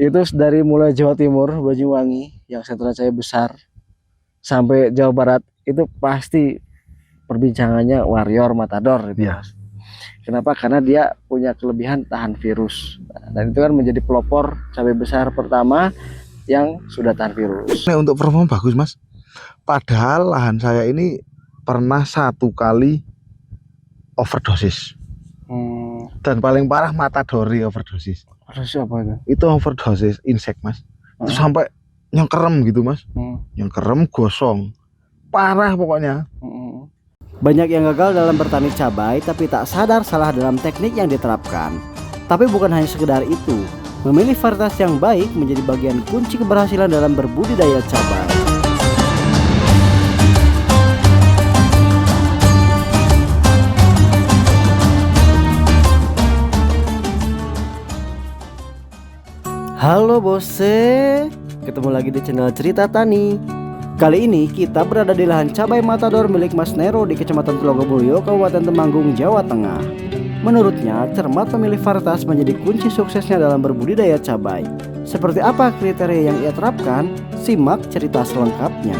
Itu dari mulai Jawa Timur, Banyuwangi, yang sentra saya besar, sampai Jawa Barat, itu pasti perbincangannya Warrior Matador itu, Iya. Mas. Kenapa? Karena dia punya kelebihan tahan virus. Dan itu kan menjadi pelopor cabai besar pertama yang sudah tahan virus. Ini untuk performa bagus, Mas. Padahal lahan saya ini pernah 1 kali overdosis. Dan paling parah Matadori overdosis. Harus apa itu? Itu overdosis insek, Mas. Itu sampai nyengkerem gitu, Mas. Nyengkerem, gosong. Parah pokoknya. Banyak yang gagal dalam bertani cabai tapi tak sadar salah dalam teknik yang diterapkan. Tapi bukan hanya sekedar itu, memilih varietas yang baik menjadi bagian kunci keberhasilan dalam berbudidaya cabai. Halo bose, ketemu lagi di channel Cerita Tani. Kali ini kita berada di lahan cabai Matador milik Mas Nero di Kecamatan Tulungagung, Kabupaten Temanggung, Jawa Tengah. Menurutnya, cermat memilih varietas menjadi kunci suksesnya dalam berbudidaya cabai. Seperti apa kriteria yang ia terapkan? Simak cerita selengkapnya.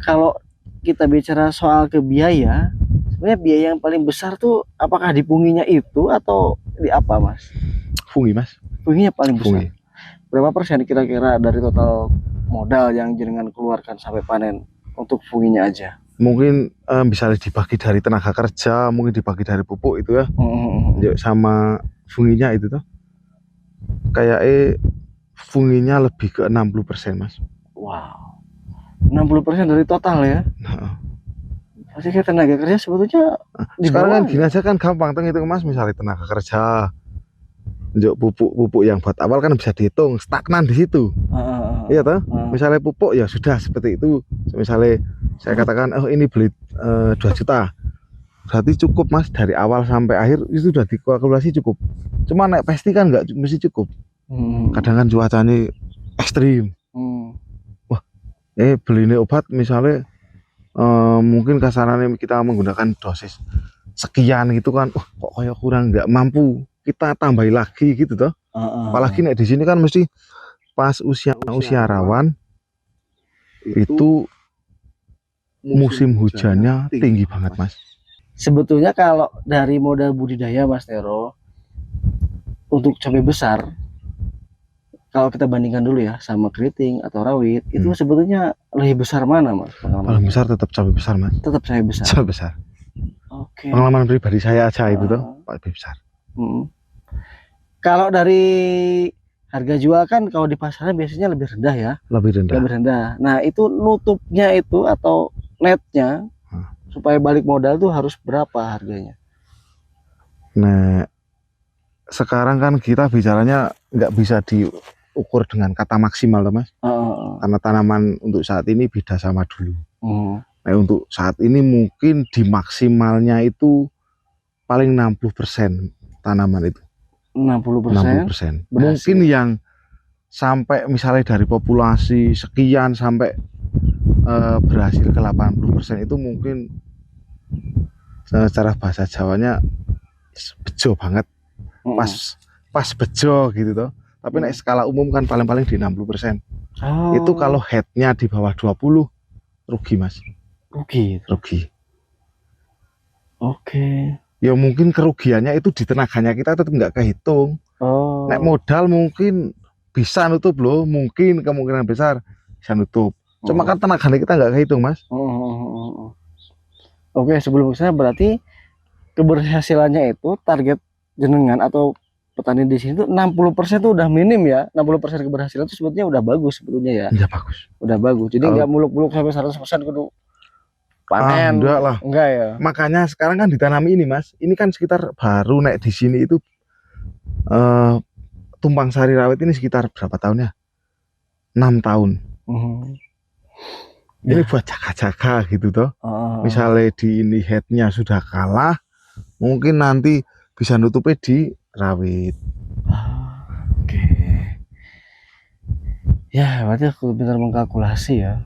Kalau kita bicara soal ke biaya, sebenarnya biaya yang paling besar tuh apakah di punginya itu atau di apa, Mas? Fungi, Mas. Funginya paling besar. Fungi. Berapa persen kira-kira dari total modal yang jenengan keluarkan sampai panen untuk funginya aja? Mungkin bisa dibagi dari tenaga kerja, mungkin dibagi dari pupuk itu ya. Sama funginya itu tuh. Kayak funginya lebih ke 60%, Mas. Wow. 60% dari total ya? Pasti kayak tenaga kerja sebetulnya sekarang kan gini aja kan gampang tuh itu, Mas. Misalnya tenaga kerja, pupuk yang buat awal kan bisa dihitung stagnan di situ. Iya toh. Misalnya pupuk ya sudah seperti itu. Misalnya saya katakan oh ini beli 2 juta, berarti cukup, Mas, dari awal sampai akhir itu sudah dikalkulasi cukup. Cuma naik pasti kan nggak mesti cukup. Kadang kan cuacanya ekstrim. Wah, beli ini obat misalnya mungkin kasarannya kita menggunakan dosis sekian gitu kan, kok kayak kurang, nggak mampu, kita tambahin lagi gitu toh. Apalagi nih di sini kan mesti pas usia rawan itu musim hujannya tinggi banget, Mas. Sebetulnya kalau dari modal budidaya, Mas Nero, untuk cabai besar, kalau kita bandingkan dulu ya sama keriting atau rawit, itu sebetulnya lebih besar mana, Mas? Paling besar tetap cabai besar, Mas. Tetap cabai besar. Cabai besar. Oke. Pengalaman pribadi saya aja itu tuh lebih besar. Kalau dari harga jual kan kalau di pasaran biasanya lebih rendah ya. Lebih rendah. Lebih rendah. Nah itu nutupnya itu atau netnya supaya balik modal tuh harus berapa harganya? Nah sekarang kan kita bicaranya nggak bisa diukur dengan kata maksimal, Mas. Karena tanaman untuk saat ini beda sama dulu. Nah untuk saat ini mungkin di maksimalnya itu paling 60% tanaman itu. 60%. Mungkin yang sampai misalnya dari populasi sekian sampai berhasil ke 80% itu mungkin secara bahasa Jawanya bejo banget, pas bejo gitu toh. Tapi naik skala umum kan paling-paling di 60%. Itu kalau headnya di bawah 20 rugi, Mas. Rugi. Oke. Ya mungkin kerugiannya itu di tenaganya kita tetap nggak kehitung. Naik modal mungkin bisa nutup loh, mungkin kemungkinan besar bisa nutup. Cuma kan tenaganya kita nggak kehitung, Mas. Oke, sebelum saya berarti keberhasilannya itu target jenengan atau petani di sini tuh 60% tuh udah minim ya. 60% keberhasilan itu sebetulnya udah bagus sebetulnya ya. Udah bagus. Udah bagus. Jadi nggak muluk-muluk sampai 100% kudu panen. Enggak lah. Enggak ya. Makanya sekarang kan ditanami ini, Mas. Ini kan sekitar baru naik di sini itu tumpang sari rawit ini sekitar berapa tahunnya? 6 tahun. Ini buat jaga-jaga gitu toh. Misalnya di ini headnya sudah kalah, mungkin nanti bisa nutupnya di rawit. Oke. Ya, berarti aku benar mengkalkulasi ya.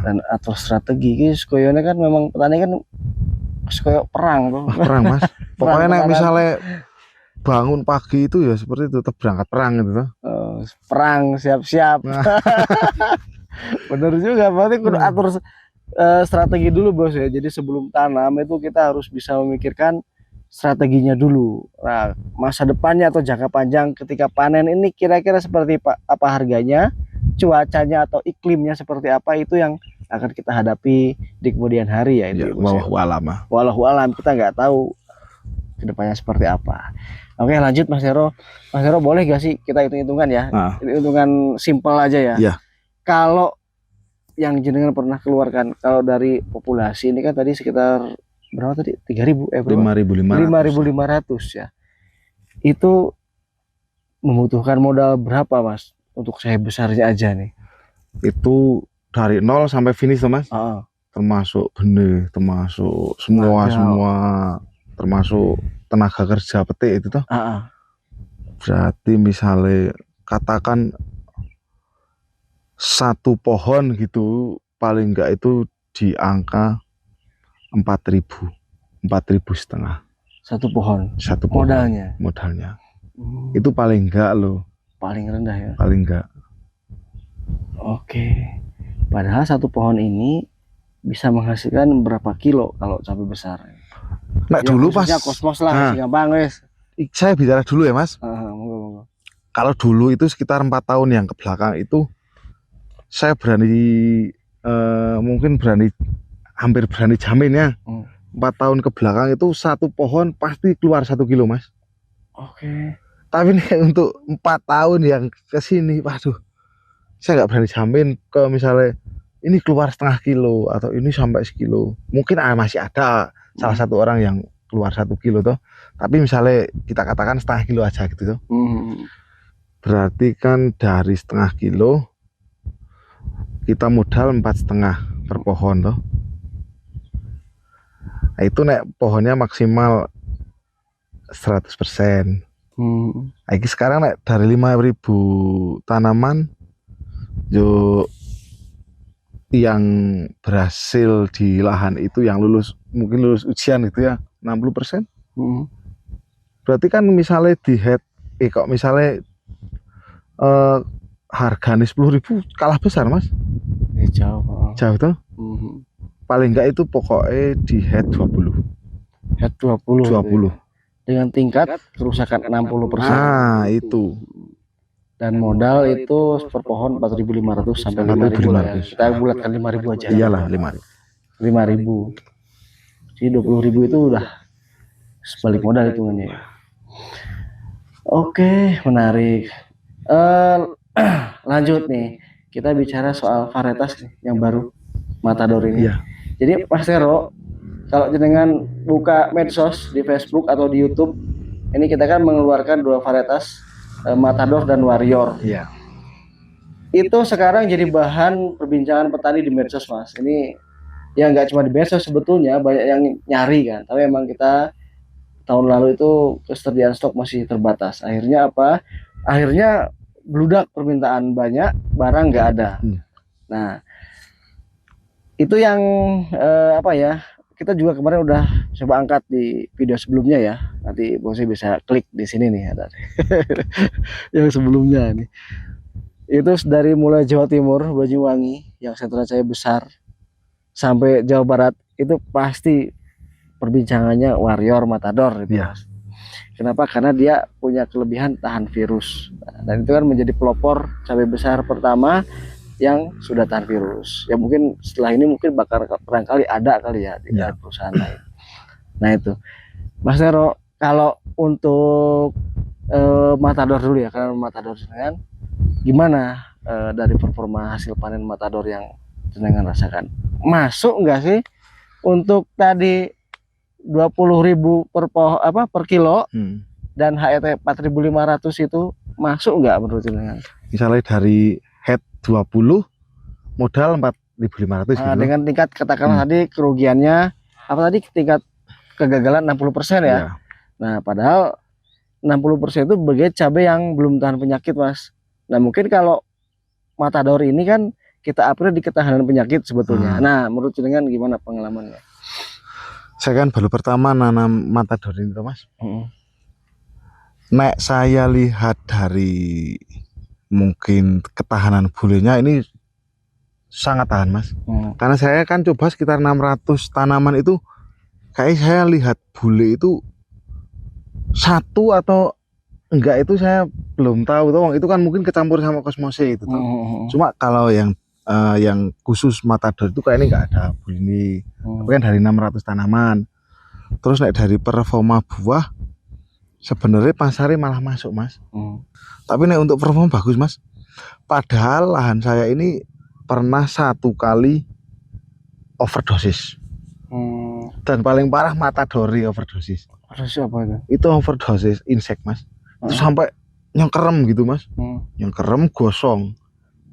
Dan atur strategi. Koyonya kan memang petani kan koyo perang tuh. Perang, Mas. Pokoknya misalnya bangun pagi itu ya seperti itu, tetap berangkat perang gitu toh. Perang siap-siap. Nah, Bener juga, berarti kudu atur strategi dulu bos ya. Jadi sebelum tanam itu kita harus bisa memikirkan strateginya dulu. Nah, masa depannya atau jangka panjang ketika panen ini kira-kira seperti apa harganya, cuacanya atau iklimnya seperti apa, itu yang akan kita hadapi di kemudian hari ya itu. ya wallahu alam. Walau alam kita nggak tahu kedepannya seperti apa. Oke lanjut Mas Hero. Mas Hero boleh gak sih kita hitung-hitungan ya? Hitungan simpel aja ya. Iya. Kalau yang jenengan pernah keluarkan, kalau dari populasi ini kan tadi sekitar berapa tadi? 3.000 5.500 ya. Itu membutuhkan modal berapa Mas untuk saya besarnya aja nih? Itu dari 0 sampai finish tuh Mas. Termasuk benih, termasuk semua, termasuk tenaga kerja petik itu toh. Berarti misalnya katakan satu pohon gitu paling enggak itu di angka 4.000 4.500 satu pohon modalnya itu paling enggak loh, paling rendah ya, paling enggak. Oke, padahal satu pohon ini bisa menghasilkan berapa kilo kalau cabai besar? Nah ya, dulu pas kosmos lah, gampang wes. Saya bicara dulu ya Mas. Monggo. Kalau dulu itu sekitar 4 tahun yang kebelakang itu saya berani hampir berani jamin ya, 4 tahun ke belakang itu satu pohon pasti keluar 1 kilo Mas. Oke. Tapi nih untuk 4 tahun yang kesini, waduh, saya nggak berani jamin ke misalnya ini keluar setengah kilo atau ini sampai sekilo. Mungkin masih ada salah satu orang yang keluar 1 kilo toh. Tapi misalnya kita katakan setengah kilo aja gitu toh. Berarti kan dari setengah kilo kita modal 4,5 per pohon toh. Nah, itu nek pohonnya maksimal 100%. Lagi sekarang nek dari 5.000 tanaman yo yang berhasil di lahan itu yang mungkin lulus ujian itu ya 60%. Berarti kan misalnya di head kok misalnya harganya 10.000 kalah besar Mas. Jauh tuh. Paling enggak itu pokoknya di head 20. Head 20. Dengan tingkat kerusakan 60%. Nah, itu. Dan modal itu per pohon 4.500 sampai 5.000 lah ya. Kita bulatkan 5.000 aja. Iyalah 5.000. Jadi 20.000 itu udah sebalik modal hitungannya. Oke, menarik. Lanjut nih, kita bicara soal varietas yang baru Matador ini. Iya. Jadi Mas Hero, kalau jenengan buka medsos di Facebook atau di YouTube, ini kita kan mengeluarkan 2 varietas, Matador dan Warrior. Iya. Itu sekarang jadi bahan perbincangan petani di medsos Mas. Ini ya nggak cuma di medsos, sebetulnya banyak yang nyari kan. Tapi memang kita tahun lalu itu ketersediaan stok masih terbatas. Akhirnya apa? Akhirnya bludak permintaan banyak, barang nggak ada. Nah, itu yang apa ya? Kita juga kemarin udah coba angkat di video sebelumnya ya. Nanti bosnya bisa klik di sini nih ada. Yang sebelumnya nih. Itu dari mulai Jawa Timur, Banyuwangi yang sentra saya besar sampai Jawa Barat itu pasti perbincangannya Warrior Matador gitu ya. Kenapa? Karena dia punya kelebihan tahan virus. Dan itu kan menjadi pelopor cabai besar pertama yang sudah tahan virus. Ya mungkin setelah ini mungkin bakal barangkali ada kali ya di perusahaan lain. Nah itu, Mas Hero, kalau untuk Matador dulu ya, karena Matador kan gimana dari performa hasil panen Matador yang jenengan rasakan? Masuk nggak sih untuk tadi 20.000 per kilo dan HET 4.500 itu masuk nggak menurut jenengan? Misalnya dari head 20 modal 4.500 gitu. Dengan tingkat katakanlah tadi kerugiannya apa tadi, tingkat kegagalan 60% ya. Nah padahal 60% itu sebagai cabai yang belum tahan penyakit Mas. Nah mungkin kalau Matador ini kan kita upgrade di ketahanan penyakit sebetulnya. Nah menurut jenengan gimana pengalamannya? Saya kan baru pertama nanam Matador ini Mas. Nek saya lihat dari mungkin ketahanan bulenya ini sangat tahan mas. Karena saya kan coba sekitar 600 tanaman itu, kayak saya lihat bule itu satu atau enggak itu saya belum tahu toh. Itu kan mungkin kecampur sama kosmose itu toh. Cuma kalau yang khusus matador itu kayaknya nggak ada bule. Tapi kan dari 600 tanaman. Terus naik dari performa buah sebenarnya pasarnya malah masuk mas. Tapi nek untuk performa bagus mas. Padahal lahan saya ini pernah 1 kali overdosis. Dan paling parah matadori overdosis. Harus apa itu? Itu overdosis insek mas. Itu sampai nyengkerem gitu mas. Nyengkerem, gosong,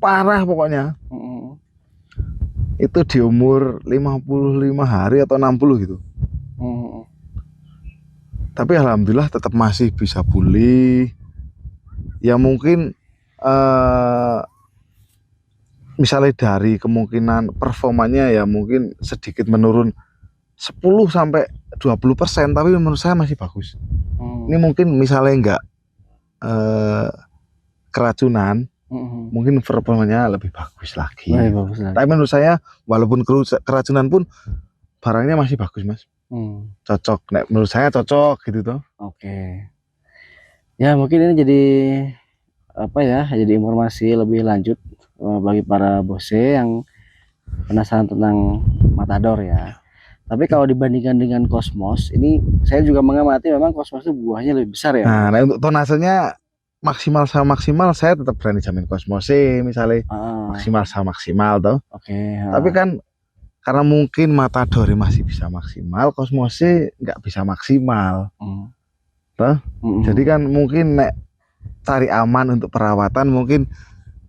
parah pokoknya. Itu di umur 55 hari atau 60 gitu. Tapi alhamdulillah tetap masih bisa pulih. Ya mungkin misalnya dari kemungkinan performanya ya mungkin sedikit menurun 10-20%, tapi menurut saya masih bagus. Ini mungkin misalnya enggak keracunan, mungkin performanya lebih bagus lagi. Tapi menurut saya walaupun keracunan pun barangnya masih bagus mas. Cocok, menurut saya cocok gitu toh. Oke. Ya mungkin ini jadi apa ya, jadi informasi lebih lanjut bagi para bose yang penasaran tentang matador ya. Tapi kalau dibandingkan dengan kosmos, ini saya juga mengamati memang kosmos itu buahnya lebih besar ya. Nah untuk tonasenya maksimal sama maksimal saya tetap berani jamin kosmose misalnya. Maksimal sama maksimal toh. Tapi kan karena mungkin matador masih bisa maksimal, kosmose nggak bisa maksimal toh. Jadi kan mungkin nek cari aman untuk perawatan mungkin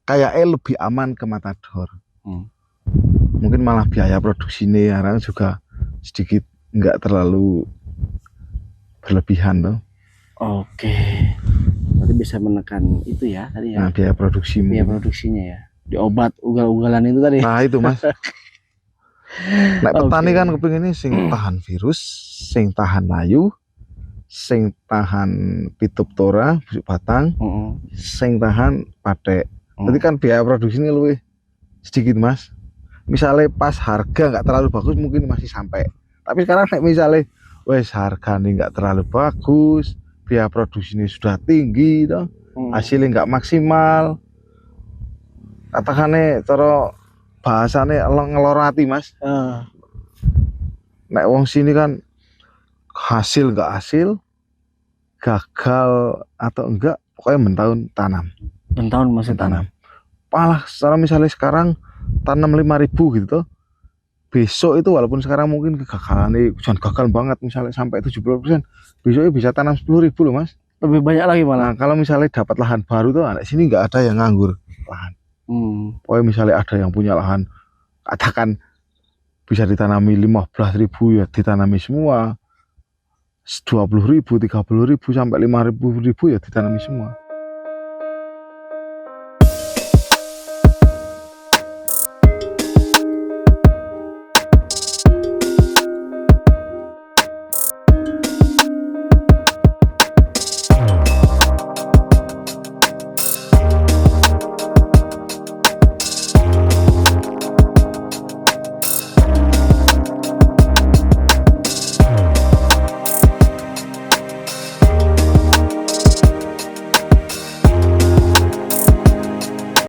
kayaknya lebih aman ke matador. Mungkin malah biaya produksinya sekarang juga sedikit nggak terlalu berlebihan toh. Oke. Berarti bisa menekan itu ya tadi ya. Nah, biaya produksinya ya. Di obat ugal-ugalan itu tadi. Nah, itu Mas. Nek petani kan kepinginnya sing tahan virus, sing tahan layu, sing tahan pitoptora busuk batang, sing tahan patek. Jadi kan biaya produksinya lebih sedikit Mas. Misalnya pas harga nggak terlalu bagus mungkin masih sampai. Tapi sekarang misalnya wes harga ini nggak terlalu bagus, biaya produksi ini sudah tinggi, toh, hasilnya nggak maksimal. Katakannya cara bahasanya ngelorati Mas. Nek wong sini kan hasil nggak hasil, gagal atau enggak, pokoknya mentahun tanam. Mentahun masih tanam. Palah secara misalnya sekarang tanam 5.000 gitu toh. Besok itu walaupun sekarang mungkin kegagalan ini jangan gagal banget misalnya sampai 70%, besoknya bisa tanam 10.000 loh Mas. Lebih banyak lagi malah. Nah, kalau misalnya dapat lahan baru tuh anak sini nggak ada yang nganggur lahan. Pokoknya misalnya ada yang punya lahan katakan bisa ditanami 15.000 ya ditanami semua, 20.000, 30.000 sampai 5.000 ya ditanami semua.